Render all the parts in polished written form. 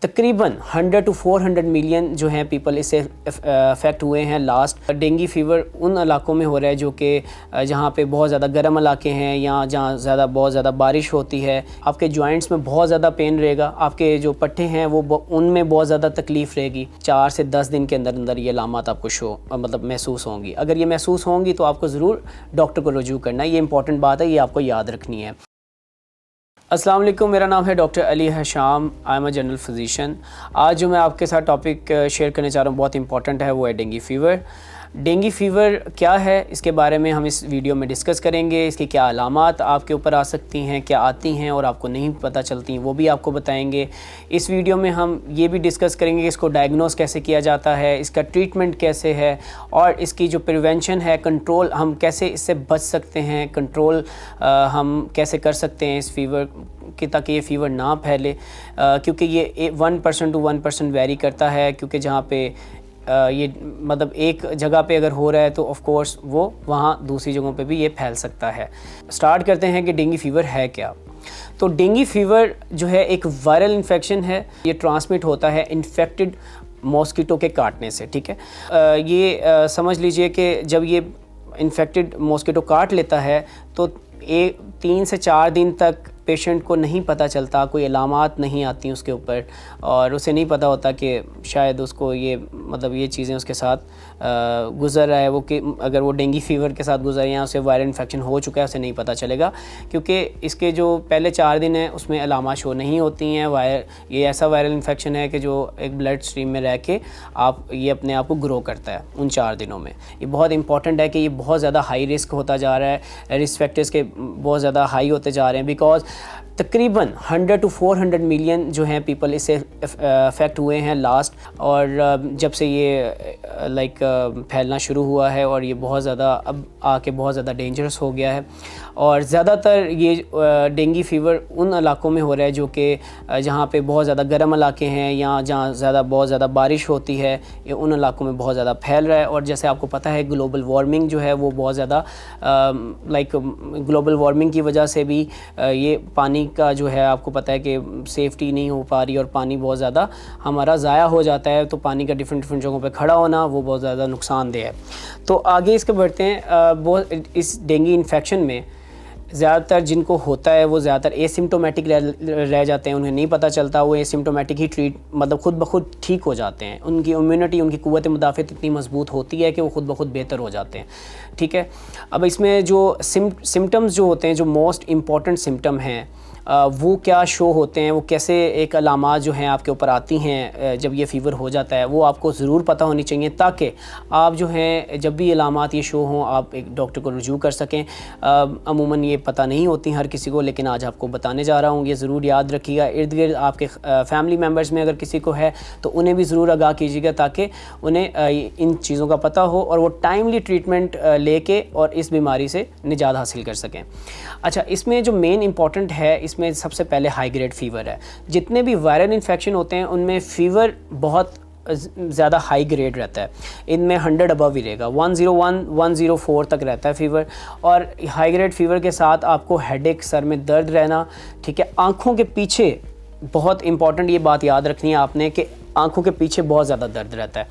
तकरीबन 100 to 400 million जो हैं पीपल इससे अफेक्ट हुए हैं। लास्ट डेंगू फीवर उन इलाकों में हो रहा है जो कि जहाँ पे बहुत ज़्यादा गर्म इलाके हैं या जहाँ बहुत ज़्यादा बारिश होती है। आपके जॉइंट्स में बहुत ज़्यादा पेन रहेगा, आपके जो पट्टे हैं वो उनमें बहुत ज़्यादा तकलीफ़ रहेगी। 4 से 10 दिन के अंदर अंदर ये अलामत आपको महसूस होंगी। अगर ये महसूस होंगी तो आपको ज़रूर डॉक्टर को रुजू करना है। ये इंपॉर्टेंट बात है, ये आपको याद रखनी है। अस्सलाम वालेकुम, मेरा नाम है doctor Ali Hasham, I am a general physician. आज जो मैं आपके साथ टॉपिक शेयर करने चाह रहा हूँ बहुत इंपॉर्टेंट है, वो है डेंगू फ़ीवर। डेंगू फ़ीवर क्या है, इसके बारे में हम इस वीडियो में डिस्कस करेंगे। इसकी क्या अलामात आपके ऊपर आ सकती हैं, क्या आती हैं और आपको नहीं पता चलती, वो भी आपको बताएंगे। इस वीडियो में हम ये भी डिस्कस करेंगे कि इसको डायग्नोस कैसे किया जाता है, इसका ट्रीटमेंट कैसे है और इसकी जो प्रिवेंशन है, कंट्रोल हम कैसे इससे बच सकते हैं, कंट्रोल हम कैसे कर सकते हैं इस फीवर कि ताकि ये फ़ीवर ना फैले, क्योंकि ये 1% to 1% वेरी करता है। क्योंकि जहाँ पे ये एक जगह पे अगर हो रहा है तो ऑफ़ कोर्स वो वहाँ दूसरी जगहों पे भी ये फैल सकता है। स्टार्ट करते हैं कि डेंगू फ़ीवर है क्या। तो डेंगू फ़ीवर जो है एक वायरल इन्फेक्शन है। ये ट्रांसमिट होता है इन्फेक्टेड मॉस्किटो के काटने से, ठीक है। ये समझ लीजिए कि जब ये इन्फेक्टेड मॉस्किटो काट लेता है तो 3 से 4 दिन तक पेशेंट को नहीं पता चलता, कोई अलामात नहीं आती उसके ऊपर और उसे नहीं पता होता कि शायद उसको ये चीज़ें उसके साथ गुज़र रहा है, वो कि अगर वो डेंगू फ़ीवर के साथ गुज़र या उसे वायरल इन्फेक्शन हो चुका है उसे नहीं पता चलेगा। क्योंकि इसके जो पहले 4 दिन हैं उसमें अलामात शो नहीं होती हैं। ये ऐसा वायरल इन्फेक्शन है कि जो एक ब्लड स्ट्रीम में रह के ये अपने आप को ग्रो करता है उन 4 दिनों में। ये बहुत इंपॉर्टेंट है कि ये बहुत ज़्यादा हाई रिस्क होता जा रहा है, रिस्क फैक्टर्स के बहुत ज़्यादा हाई होते जा रहे हैं। बिकॉज तकरीबन 100 to 400 मिलियन जो हैं पीपल इससे अफेक्ट हुए हैं लास्ट, और जब से ये फैलना शुरू हुआ है और ये बहुत ज़्यादा अब आके बहुत ज़्यादा डेंजरस हो गया है। और ज़्यादातर ये डेंगू फ़ीवर उन इलाकों में हो रहा है जो कि जहाँ पे बहुत ज़्यादा गर्म इलाके हैं या जहाँ बहुत ज़्यादा बारिश होती है, ये उन इलाकों में बहुत ज़्यादा फैल रहा है। और जैसे आपको पता है ग्लोबल वार्मिंग जो है वो बहुत ज़्यादा ग्लोबल वार्मिंग की वजह से भी ये पानी का जो है आपको पता है कि सेफ्टी नहीं हो पा रही और पानी बहुत ज़्यादा हमारा ज़ाया हो जाता है। तो पानी का डिफरेंट जगहों पे खड़ा होना वो बहुत ज़्यादा नुकसानदेह है। तो आगे इसके बढ़ते हैं। इस डेंगू इन्फेक्शन में ज़्यादातर जिनको होता है वो ज़्यादातर एसिम्टोमेटिक रह जाते हैं, उन्हें नहीं पता चलता, वो एसिम्टोमेटिक ही खुद ब खुद ठीक हो जाते हैं। उनकी इम्यूनिटी, उनकी क़ुव्वत मुदाफ़त इतनी मज़बूत होती है कि वो खुद ब खुद बेहतर हो जाते हैं, ठीक है। अब इसमें जो सिम्टम्स जो होते हैं, जो मोस्ट इम्पॉर्टेंट सिम्टम हैं, वो क्या शो होते हैं, वो कैसे एक अलामात जो हैं आपके ऊपर आती हैं जब ये फ़ीवर हो जाता है, वो आपको ज़रूर पता होनी चाहिए ताकि आप जो हैं जब भी अलामात ये शो हों आप एक डॉक्टर को रुजू कर सकें। अमूमन ये पता नहीं होती हर किसी को, लेकिन आज आपको बताने जा रहा हूँ। ये ज़रूर याद रखिएगा। इर्द गिर्द आपके फैमिली मेम्बर्स में अगर किसी को है तो उन्हें भी ज़रूर आगाह कीजिएगा ताकि उन्हें इन चीज़ों का पता हो और वो टाइमली ट्रीटमेंट लेके और इस बीमारी से निजात हासिल कर सकें। अच्छा, इसमें जो मेन इंपॉर्टेंट है, इसमें सबसे पहले हाई ग्रेड फ़ीवर है। जितने भी वायरल इन्फेक्शन होते हैं उनमें फ़ीवर बहुत ज़्यादा हाई ग्रेड रहता है। इनमें 100 अबव ही रहेगा, 101 104 तक रहता है फ़ीवर। और हाई ग्रेड फ़ीवर के साथ आपको हेडेक, सर में दर्द रहना, ठीक है। आँखों के पीछे बहुत इंपॉर्टेंट ये बात याद रखनी है आपने कि आँखों के पीछे बहुत ज़्यादा दर्द रहता है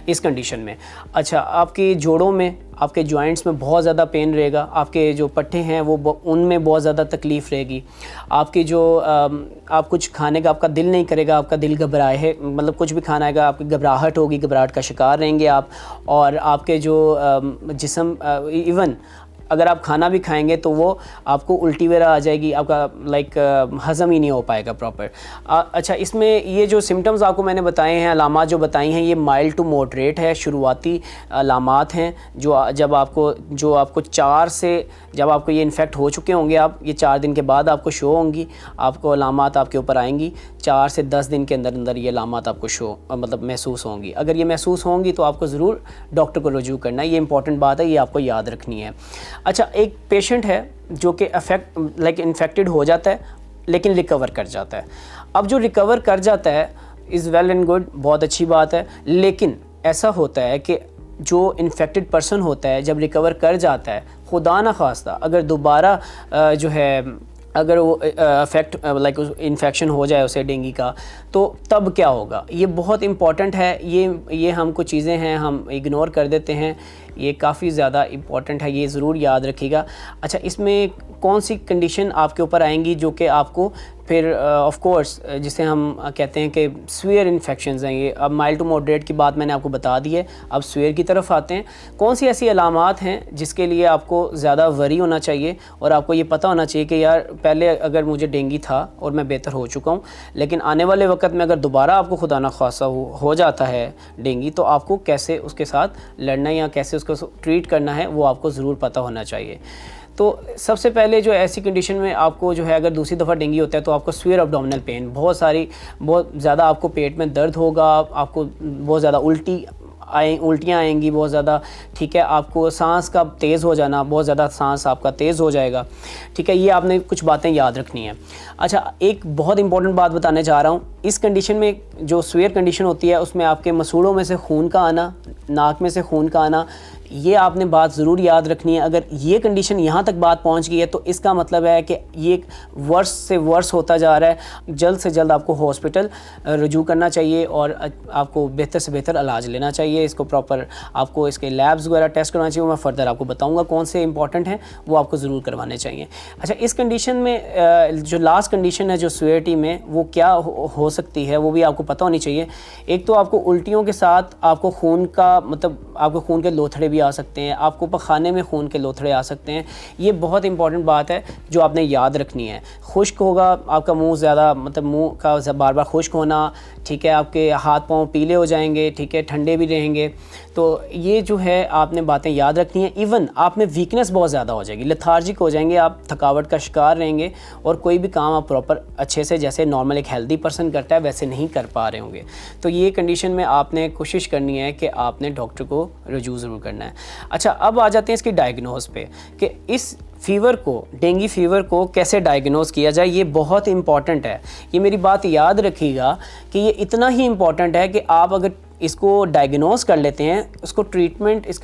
इस कंडीशन में। अच्छा, आपके जोड़ों में, आपके जॉइंट्स में बहुत ज़्यादा पेन रहेगा, आपके जो पट्टे हैं वो उनमें बहुत ज़्यादा तकलीफ़ रहेगी। आपकी जो आप कुछ खाने का आपका दिल नहीं करेगा, आपका दिल घबराए है, कुछ भी खाना आएगा आपकी घबराहट होगी, घबराहट का शिकार रहेंगे आप। और आपके जो जिस्म, इवन अगर आप खाना भी खाएंगे तो वो आपको उल्टी वगैरह आ जाएगी, आपका हज़म ही नहीं हो पाएगा प्रॉपर। अच्छा, इसमें ये जो सिम्टम्स आपको मैंने बताए हैं, अलामात जो बताई हैं, ये माइल्ड टू मॉडरेट है, शुरुआती अलामात हैं जब आपको 4 से जब आपको ये इन्फेक्ट हो चुके होंगे, आप ये 4 दिन के बाद आपको शो होंगी, आपको अलामात आपके ऊपर आएंगी। 4 से 10 दिन के अंदर अंदर ये अलामात आपको महसूस होंगी। अगर ये महसूस होंगी तो आपको ज़रूर डॉक्टर को रुजू करना है। ये इंपॉर्टेंट बात है, ये आपको याद रखनी है। अच्छा, एक पेशेंट है जो कि इन्फेक्टेड हो जाता है लेकिन रिकवर कर जाता है। अब जो रिकवर कर जाता है इज़ वेल एंड गुड, बहुत अच्छी बात है। लेकिन ऐसा होता है कि जो इन्फेक्टेड पर्सन होता है जब रिकवर कर जाता है, खुदा न खास्ता अगर दोबारा जो है अगर वो अफेक्ट लाइक इन्फेक्शन हो जाए उसे डेंगू का, तो तब क्या होगा। ये बहुत इम्पॉर्टेंट है, ये हम कुछ चीज़ें हैं हम इग्नोर कर देते हैं, ये काफ़ी ज़्यादा इम्पॉर्टेंट है, ये ज़रूर याद रखिएगा। अच्छा, इसमें कौन सी कंडीशन आपके ऊपर आएंगी जो कि आपको फिर ऑफ कोर्स जिसे हम कहते हैं कि स्वीयर इन्फेक्शंस हैं, ये अब माइल्ड टू मॉडरेट की बात मैंने आपको बता दी है, अब स्वीयर की तरफ आते हैं। कौन सी ऐसी अलामात हैं जिसके लिए आपको ज़्यादा वरी होना चाहिए और आपको ये पता होना चाहिए कि यार पहले अगर मुझे डेंगू था और मैं बेहतर हो चुका हूँ, लेकिन आने वाले वक्त में अगर दोबारा आपको खुदा ना खासा हो जाता है डेंगू, तो आपको कैसे उसके साथ लड़ना या कैसे उसको ट्रीट करना है वो आपको ज़रूर पता होना चाहिए। तो सबसे पहले जो ऐसी कंडीशन में आपको जो है अगर दूसरी दफ़ा डेंगू होता है तो आपको स्वीयर एब्डोमिनल पेन, बहुत ज़्यादा आपको पेट में दर्द होगा, आपको बहुत ज़्यादा उल्टियाँ आएंगी बहुत ज़्यादा, ठीक है। आपको सांस का तेज़ हो जाना, बहुत ज़्यादा सांस आपका तेज़ हो जाएगा, ठीक है। ये आपने कुछ बातें याद रखनी है। अच्छा, एक बहुत इंपॉर्टेंट बात बताने जा रहा हूँ। इस कंडीशन में जो स्वीयर कंडीशन होती है उसमें आपके मसूड़ों में से खून का आना, नाक में से खून का आना, ये आपने बात ज़रूर याद रखनी है। अगर ये कंडीशन यहाँ तक बात पहुँच गई है तो इसका मतलब है कि ये वर्स से वर्स होता जा रहा है। जल्द से जल्द आपको हॉस्पिटल रुजू करना चाहिए और आपको बेहतर से बेहतर इलाज लेना चाहिए। इसको प्रॉपर आपको इसके लैब्स वगैरह टेस्ट करवाना चाहिए। मैं फर्दर आपको बताऊँगा कौन से इंपॉर्टेंट हैं, वो आपको ज़रूर करवाने चाहिए। अच्छा, इस कंडीशन में जो लास्ट कंडीशन है जो स्वेटी में, वो क्या हो सकती है वो भी आपको पता होनी चाहिए। एक तो आपको उल्टियों के साथ आपको खून का मतलब आपको खून के लोथड़े आ सकते हैं, आपको पखाने में खून के लोथड़े आ सकते हैं। ये बहुत इंपॉर्टेंट बात है जो आपने याद रखनी है। खुश्क होगा आपका मुंह, ज़्यादा मतलब मुंह का बार बार खुश्क होना, ठीक है। आपके हाथ पांव पीले हो जाएंगे, ठीक है, ठंडे भी रहेंगे। तो ये जो है आपने बातें याद रखनी है। इवन आप में वीकनेस बहुत ज़्यादा हो जाएगी, लेथार्जिक हो जाएंगे, आप थकावट का शिकार रहेंगे और कोई भी काम आप प्रॉपर अच्छे से जैसे नॉर्मल एक हेल्दी पर्सन करता है वैसे नहीं कर पा रहे होंगे। तो ये कंडीशन में आपने कोशिश करनी है कि आपने डॉक्टर को रुजू ज़रूर करना है। अच्छा, अब आ जाते हैं इसकी डायग्नोज पे कि इस फीवर को, डेंगू फीवर को कैसे डायग्नोज किया जाए। ये बहुत इंपॉर्टेंट है, ये मेरी बात याद रखिएगा कि ये इतना ही इम्पॉर्टेंट है कि आप अगर इसको डायग्नोज कर लेते हैं, इसका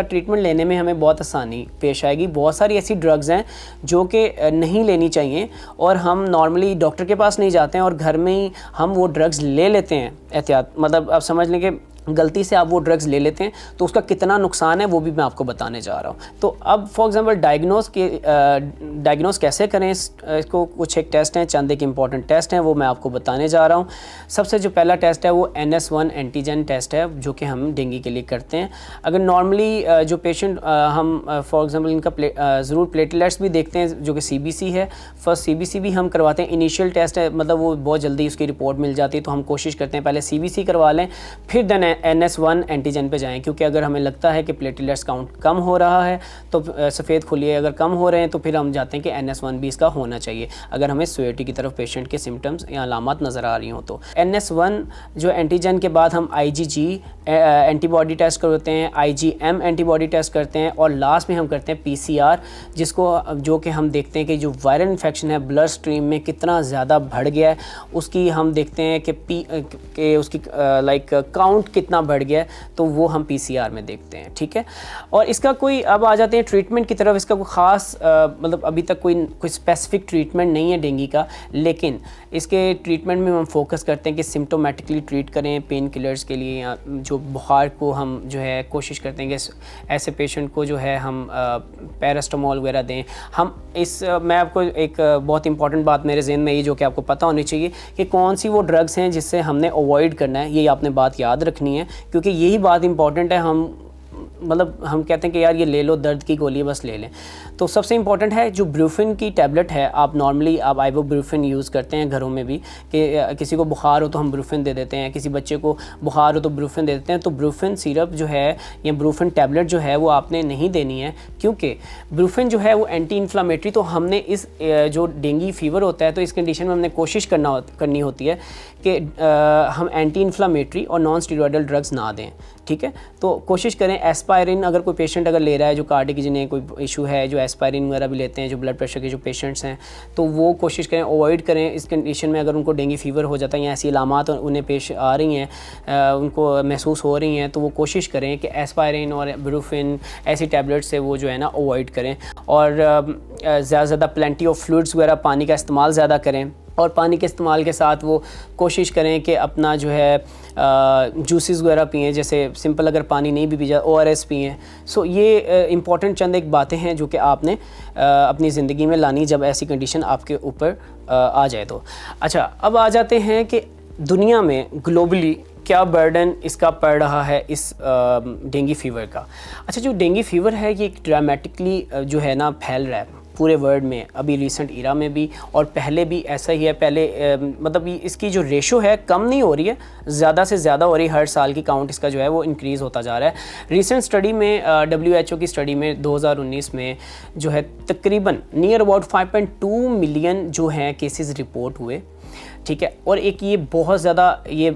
ट्रीटमेंट लेने में हमें बहुत आसानी पेश आएगी। बहुत सारी ऐसी ड्रग्स हैं जो कि नहीं लेनी चाहिए और हम नॉर्मली डॉक्टर के पास नहीं जाते हैं और घर में ही हम वो ड्रग्स ले लेते हैं एहतियात, मतलब आप समझ लें कि गलती से आप वो ड्रग्स ले लेते हैं तो उसका कितना नुकसान है वो भी मैं आपको बताने जा रहा हूँ। तो अब फॉर एग्जांपल डायग्नोज कैसे करें इसको, कुछ एक टेस्ट हैं, चंद एक इम्पॉर्टेंट टेस्ट हैं, वो मैं आपको बताने जा रहा हूँ। सबसे जो पहला टेस्ट है वो NS1 एंटीजन टेस्ट है जो कि हम डेंगू के लिए करते हैं। अगर नॉर्मली जो पेशेंट हम फॉर एग्जांपल इनका ज़रूर प्लेटलेट्स भी देखते हैं जो कि CBC है। फर्स्ट CBC भी हम करवाते हैं, इनिशियल टेस्ट है, मतलब वो बहुत जल्दी उसकी रिपोर्ट मिल जाती है, तो हम कोशिश करते हैं पहले CBC करवा लें फिर देन NS1 एंटीजन पे जाएं, क्योंकि अगर हमें लगता है कि प्लेटलेट्स काउंट कम हो रहा है तो सफ़ेद खुलिए अगर कम हो रहे हैं तो फिर हम जाते हैं कि NS1 भी इसका होना चाहिए अगर हमें स्वेटी की तरफ पेशेंट के सिम्टम्स या अलामत नज़र आ रही हों। तो NS1 जो एंटीजन के बाद हम IgG एंटीबॉडी टेस्ट करते हैं, IgM एंटीबॉडी टेस्ट करते हैं और लास्ट में हम करते हैं PCR, जो कि हम देखते हैं कि जो वायरल इन्फेक्शन है ब्लड स्ट्रीम में कितना ज़्यादा बढ़ गया है, उसकी हम देखते हैं कि उसकी लाइक काउंट कितना बढ़ गया है, तो वो हम PCR में देखते हैं, ठीक है। और इसका कोई, अब आ जाते हैं ट्रीटमेंट की तरफ। इसका कोई ख़ास मतलब अभी तक कोई स्पेसिफिक ट्रीटमेंट नहीं है डेंगू का, लेकिन इसके ट्रीटमेंट में हम फोकस करते हैं कि सिम्टोमेटिकली ट्रीट करें पेन किलर्स के लिए, या जो बुखार को हम जो है कोशिश करते हैं कि ऐसे पेशेंट को जो है हम पैरास्टामोल वगैरह दें। मैं आपको एक बहुत इंपॉर्टेंट बात मेरे ज़हन में ये जो कि आपको पता होनी चाहिए कि कौन सी वो ड्रग्स हैं जिससे हमने अवॉइड करना है, ये आपने बात याद रखनी है, क्योंकि यही बात इंपॉर्टेंट है। हम कहते हैं कि यार ये ले लो, दर्द की गोली बस ले लें। तो सबसे इंपॉर्टेंट है जो ब्रूफिन की टैबलेट है, आप नॉर्मली आप आइबोब्रूफिन यूज़ करते हैं घरों में भी, कि किसी को बुखार हो तो हम ब्रूफिन दे देते हैं, किसी बच्चे को बुखार हो तो ब्रूफिन दे देते हैं। तो ब्रूफिन सिरप जो है या ब्रूफिन टैबलेट जो है वो आपने नहीं देनी है, क्योंकि ब्रूफिन जो है वो एंटी इन्फ्लामेटरी, तो हमने इस जो डेंगू फीवर होता है तो इस कंडीशन में हमने कोशिश करनी होती है कि हम एंटी इन्फ्लामेटरी और नॉन स्टीरॉयडल ड्रग्स ना दें, ठीक है। तो कोशिश करें एज एस्पायरिन अगर कोई पेशेंट अगर ले रहा है जो कार्डिक जिन्हें कोई इशू है, जो एस्पायरिन वगैरह भी लेते हैं, जो ब्लड प्रेशर के जो पेशेंट्स हैं, तो वो कोशिश करें अवॉइड करें इस कंडीशन में। अगर उनको डेंगू फीवर हो जाता है या ऐसी अलामात उन्हें पेश आ रही हैं, उनको महसूस हो रही हैं, तो वो कोशिश करें कि एस्पायरिन और इबुप्रोफेन ऐसी टैबलेट से वो जो है ना अवॉइड करें। और ज़्यादा से ज़्यादा प्लेंटी ऑफ फ्लूइड्स वगैरह, पानी का इस्तेमाल ज़्यादा करें। और पानी के इस्तेमाल के साथ वो कोशिश करें कि अपना जो है जूसेस वगैरह पिएँ, जैसे सिंपल अगर पानी नहीं भी पी जाए ORS पिएँ। सो ये इंपॉर्टेंट चंद एक बातें हैं जो कि आपने अपनी ज़िंदगी में लानी जब ऐसी कंडीशन आपके ऊपर आ जाए तो। अच्छा, अब आ जाते हैं कि दुनिया में ग्लोबली क्या बर्डन इसका पड़ रहा है इस डेंगू फीवर का। अच्छा, जो डेंगू फीवर है ये ड्रामेटिकली जो है ना फैल रहा है पूरे वर्ल्ड में, अभी रिसेंट ईरा में भी और पहले भी ऐसा ही है। पहले मतलब इसकी जो रेशो है कम नहीं हो रही है, ज़्यादा से ज़्यादा हो रही है। हर साल की काउंट इसका जो है वो इंक्रीज़ होता जा रहा है। रिसेंट स्टडी में WHO की स्टडी में 2019 में जो है तकरीबन नियर अबाउट 5.2 मिलियन जो हैं केसेस रिपोर्ट हुए, ठीक है। और एक ये बहुत ज़्यादा ये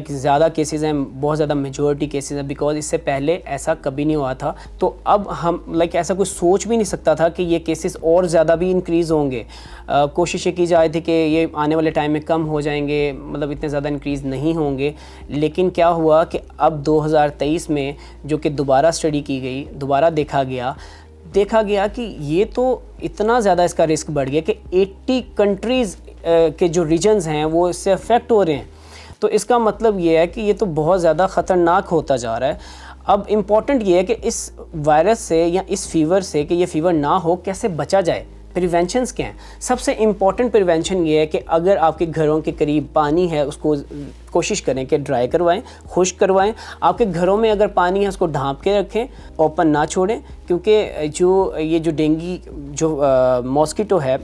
ज़्यादा केसेस हैं, बहुत ज़्यादा मेजॉरिटी केसेस हैं, बिकॉज इससे पहले ऐसा कभी नहीं हुआ था। तो अब हम ऐसा कुछ सोच भी नहीं सकता था कि ये केसेस और ज़्यादा भी इंक्रीज़ होंगे। कोशिश ये की जा रही थी कि ये आने वाले टाइम में कम हो जाएंगे, मतलब इतने ज़्यादा इंक्रीज़ नहीं होंगे। लेकिन क्या हुआ कि अब 2023 में जो कि दोबारा स्टडी की गई, दोबारा देखा गया कि ये तो इतना ज़्यादा इसका रिस्क बढ़ गया कि 80 कंट्रीज़ के जो रीजन्स हैं वो इससे अफेक्ट हो रहे हैं। तो इसका मतलब ये है कि ये तो बहुत ज़्यादा ख़तरनाक होता जा रहा है। अब इम्पॉर्टेंट ये है कि इस वायरस से या इस फीवर से, कि ये फीवर ना हो, कैसे बचा जाए, प्रिवेंशंस क्या हैं। सबसे इम्पॉर्टेंट प्रिवेंशन ये है कि अगर आपके घरों के करीब पानी है उसको कोशिश करें कि ड्राई करवाएं, खुश्क करवाएं। आपके घरों में अगर पानी है उसको ढाँप के रखें, ओपन ना छोड़ें, क्योंकि जो डेंगू जो मॉस्किटो है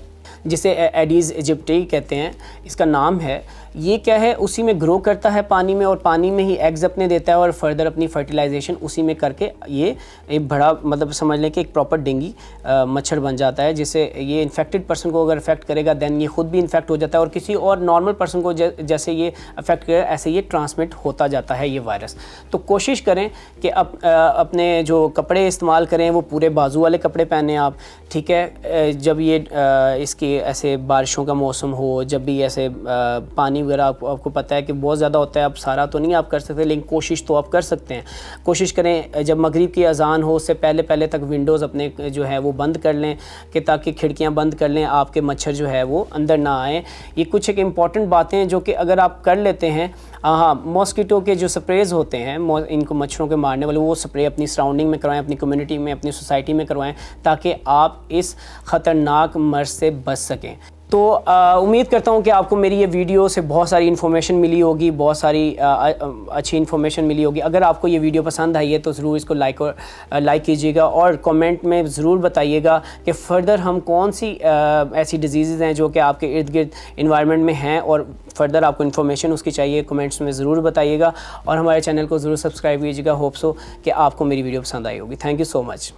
जिसे एडीज़ इजिप्टी कहते हैं, इसका नाम है, ये क्या है, उसी में ग्रो करता है पानी में, और पानी में ही एग्स अपने देता है और फर्दर अपनी फर्टिलाइजेशन उसी में करके ये एक बड़ा मतलब समझ लें कि एक प्रॉपर डेंगू मच्छर बन जाता है, जिससे ये इन्फेक्टेड पर्सन को अगर अफेक्ट करेगा दैन ये ख़ुद भी इन्फेक्ट हो जाता है और किसी और नॉर्मल पर्सन को जैसे ये अफेक्ट करेगा ऐसे ये ट्रांसमिट होता जाता है ये वायरस। तो कोशिश करें कि अपने जो कपड़े इस्तेमाल करें वो पूरे बाजू वाले कपड़े पहने आप, ठीक है। जब ये इसके ऐसे बारिशों का मौसम हो, जब भी ऐसे पानी वगैरह आपको पता है कि बहुत ज़्यादा होता है, अब सारा तो नहीं आप कर सकते लेकिन कोशिश तो आप कर सकते हैं। कोशिश करें जब मगरिब की अजान हो उससे पहले तक विंडोज़ अपने जो है वो बंद कर लें, कि ताकि खिड़कियां बंद कर लें, आपके मच्छर जो है वो अंदर ना आए। ये कुछ एक इम्पॉर्टेंट बातें हैं जो कि अगर आप कर लेते हैं। हाँ, मॉस्किटो के जो स्प्रेज होते हैं इनको मच्छरों के मारने वाले, वो स्प्रे अपनी सराउंडिंग में करवाएं, अपनी कम्युनिटी में, अपनी सोसाइटी में करवाएं, ताकि आप इस ख़तरनाक मर्ज़ से बच सकें। तो उम्मीद करता हूँ कि आपको मेरी ये वीडियो से बहुत सारी इन्फॉर्मेशन मिली होगी, बहुत सारी अच्छी इन्फॉर्मेशन मिली होगी। अगर आपको ये वीडियो पसंद आई है तो ज़रूर इसको लाइक कीजिएगा और कमेंट में ज़रूर बताइएगा कि फ़र्दर हम कौन सी ऐसी डिजीज़ हैं जो कि आपके इर्द गिर्द इन्वायरमेंट में हैं और फ़र्दर आपको इन्फॉर्मेशन उसकी चाहिए, कमेंट्स में ज़रूर बताइएगा। और हमारे चैनल को ज़रूर सब्सक्राइब कीजिएगा। होप सो कि आपको मेरी वीडियो पसंद आई होगी। Thank you so much.